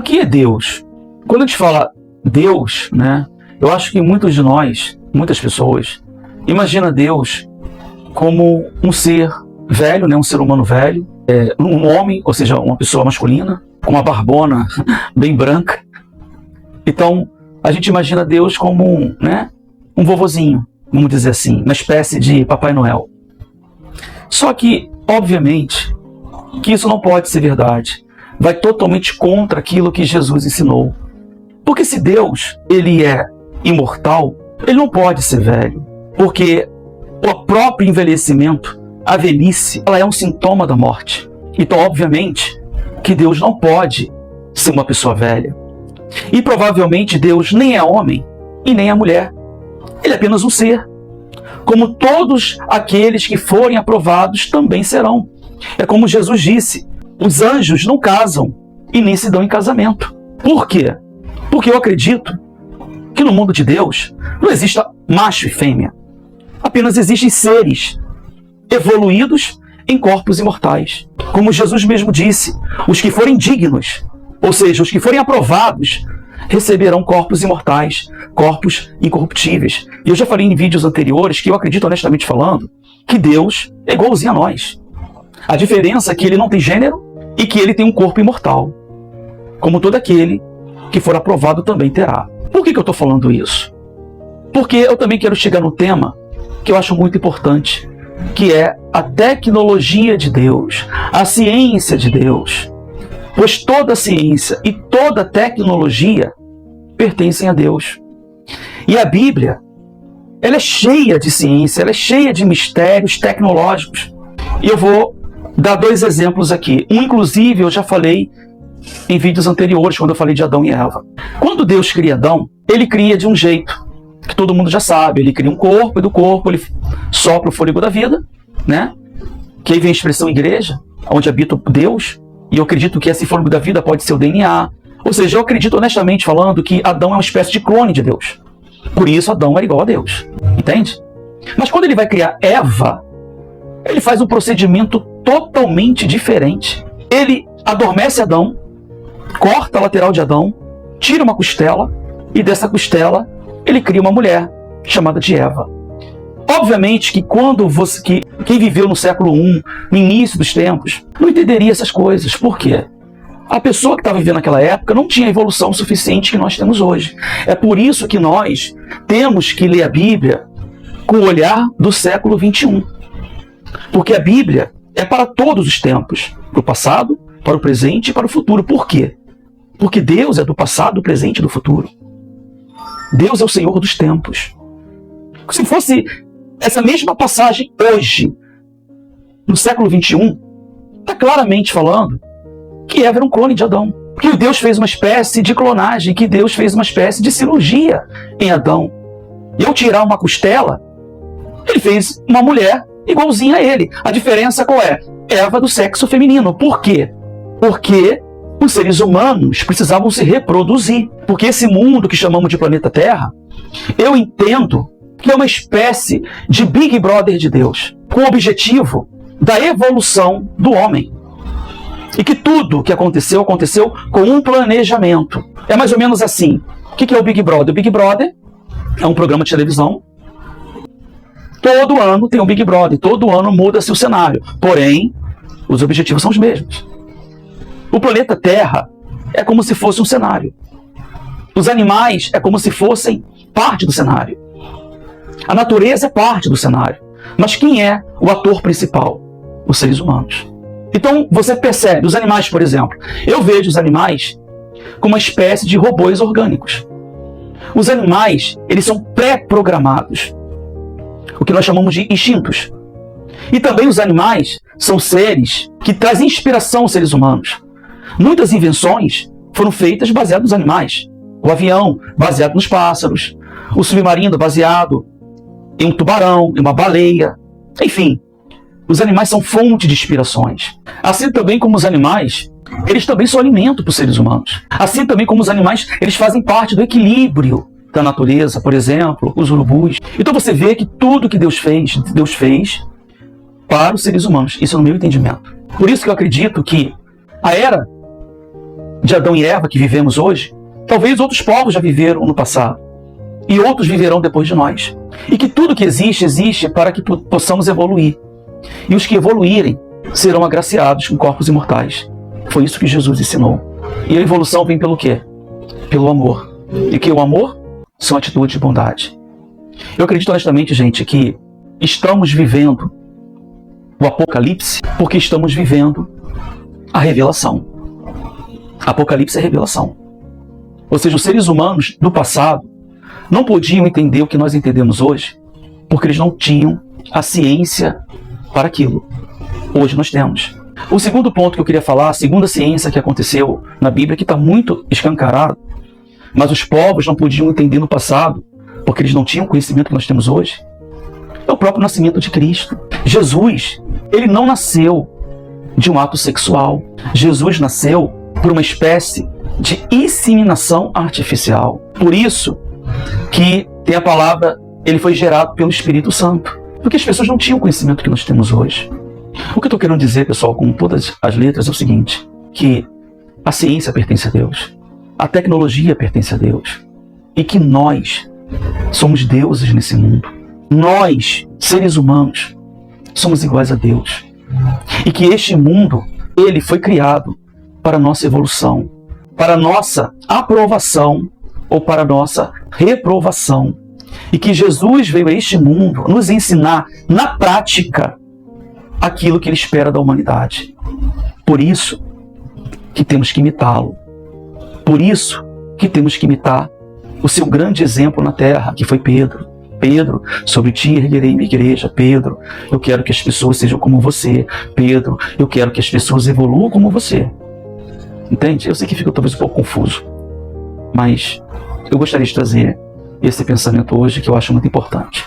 O que é Deus? Quando a gente fala Deus, né, eu acho que muitos de nós, muitas pessoas, imagina Deus como um ser velho, né, um ser humano velho, um homem, ou seja, uma pessoa masculina, com uma barbona bem branca. Então, a gente imagina Deus como um vovozinho, vamos dizer assim, uma espécie de Papai Noel. Só que, obviamente, que isso não pode ser verdade. Vai totalmente contra aquilo que Jesus ensinou. Porque se Deus, ele é imortal, ele não pode ser velho. Porque o próprio envelhecimento, a velhice, ela é um sintoma da morte. Então, obviamente, que Deus não pode ser uma pessoa velha. E provavelmente Deus nem é homem e nem é mulher. Ele é apenas um ser. Como todos aqueles que forem aprovados também serão. É como Jesus disse, os anjos não casam e nem se dão em casamento. Por quê? Porque eu acredito que no mundo de Deus não exista macho e fêmea. Apenas existem seres evoluídos em corpos imortais. Como Jesus mesmo disse, os que forem dignos, ou seja, os que forem aprovados, receberão corpos imortais, corpos incorruptíveis. E eu já falei em vídeos anteriores que eu acredito, honestamente falando, que Deus é igualzinho a nós. A diferença é que ele não tem gênero e que ele tem um corpo imortal, como todo aquele que for aprovado também terá. Por que eu estou falando isso? Porque eu também quero chegar no tema que eu acho muito importante, que é a tecnologia de Deus, a ciência de Deus. Pois toda a ciência e toda a tecnologia pertencem a Deus. E a Bíblia, ela é cheia de ciência, ela é cheia de mistérios tecnológicos. E eu vou dar 2 exemplos aqui. Um, inclusive, eu já falei em vídeos anteriores, quando eu falei de Adão e Eva. Quando Deus cria Adão, ele cria de um jeito que todo mundo já sabe. Ele cria um corpo, e do corpo ele sopra o fôlego da vida, né? Que aí vem a expressão igreja, onde habita Deus. E eu acredito que esse fôlego da vida pode ser o DNA. Ou seja, eu acredito honestamente falando que Adão é uma espécie de clone de Deus. Por isso Adão era igual a Deus. Entende? Mas quando ele vai criar Eva, ele faz um procedimento totalmente diferente. Ele adormece Adão, corta a lateral de Adão, tira uma costela, e dessa costela ele cria uma mulher, chamada de Eva. Obviamente que quem viveu no século I, no início dos tempos, não entenderia essas coisas. Por quê? A pessoa que estava vivendo naquela época não tinha a evolução suficiente que nós temos hoje. É por isso que nós temos que ler a Bíblia com o olhar do século XXI. Porque a Bíblia é para todos os tempos, para o passado, para o presente e para o futuro. Por quê? Porque Deus é do passado, do presente e do futuro. Deus é o Senhor dos tempos. Se fosse essa mesma passagem hoje, no século XXI, está claramente falando que Eva era um clone de Adão. Que Deus fez uma espécie de clonagem, que Deus fez uma espécie de cirurgia em Adão. E ao tirar uma costela, ele fez uma mulher igualzinha a ele. A diferença qual é? Eva do sexo feminino. Por quê? Porque os seres humanos precisavam se reproduzir. Porque esse mundo que chamamos de planeta Terra, eu entendo que é uma espécie de Big Brother de Deus, com o objetivo da evolução do homem. E que tudo que aconteceu, aconteceu com um planejamento. É mais ou menos assim. O que é o Big Brother? O Big Brother é um programa de televisão. Todo ano tem um Big Brother, todo ano muda-se o cenário. Porém, os objetivos são os mesmos. O planeta Terra é como se fosse um cenário. Os animais é como se fossem parte do cenário. A natureza é parte do cenário. Mas quem é o ator principal? Os seres humanos. Então, você percebe, os animais, por exemplo, eu vejo os animais como uma espécie de robôs orgânicos. Os animais, eles são pré-programados, o que nós chamamos de instintos. E também os animais são seres que trazem inspiração aos seres humanos. Muitas invenções foram feitas baseadas nos animais. O avião, baseado nos pássaros. O submarino, baseado em um tubarão, em uma baleia. Enfim, os animais são fonte de inspirações. Assim também como os animais, eles também são alimento para os seres humanos. Assim também como os animais, eles fazem parte do equilíbrio da natureza, por exemplo, os urubus. Então você vê que tudo que Deus fez para os seres humanos. Isso é no meu entendimento. Por isso que eu acredito que a era de Adão e Eva que vivemos hoje, talvez outros povos já viveram no passado. E outros viverão depois de nós. E que tudo que existe, existe para que possamos evoluir. E os que evoluírem serão agraciados com corpos imortais. Foi isso que Jesus ensinou. E a evolução vem pelo quê? Pelo amor. E que o amor são atitudes de bondade. Eu acredito honestamente, gente, que estamos vivendo o Apocalipse porque estamos vivendo a revelação. Apocalipse é revelação. Ou seja, os seres humanos do passado não podiam entender o que nós entendemos hoje porque eles não tinham a ciência para aquilo. Hoje nós temos. O segundo ponto que eu queria falar, a segunda ciência que aconteceu na Bíblia, que está muito escancarado, mas os povos não podiam entender no passado porque eles não tinham o conhecimento que nós temos hoje, é o próprio nascimento de Cristo. Jesus, ele não nasceu de um ato sexual. Jesus nasceu por uma espécie de inseminação artificial. Por isso que tem a palavra, ele foi gerado pelo Espírito Santo. Porque as pessoas não tinham o conhecimento que nós temos hoje. O que eu estou querendo dizer, pessoal, com todas as letras, é o seguinte, que a ciência pertence a Deus, a tecnologia pertence a Deus, e que nós somos deuses nesse mundo. Nós, seres humanos, somos iguais a Deus. E que este mundo, ele foi criado para a nossa evolução, para a nossa aprovação ou para a nossa reprovação. E que Jesus veio a este mundo nos ensinar na prática aquilo que ele espera da humanidade. Por isso que temos que imitá-lo. Por isso que temos que imitar o seu grande exemplo na terra, que foi Pedro. Pedro, sobre ti erguerei minha igreja. Pedro, eu quero que as pessoas sejam como você. Pedro, eu quero que as pessoas evoluam como você. Entende? Eu sei que fica talvez um pouco confuso, mas eu gostaria de trazer esse pensamento hoje que eu acho muito importante.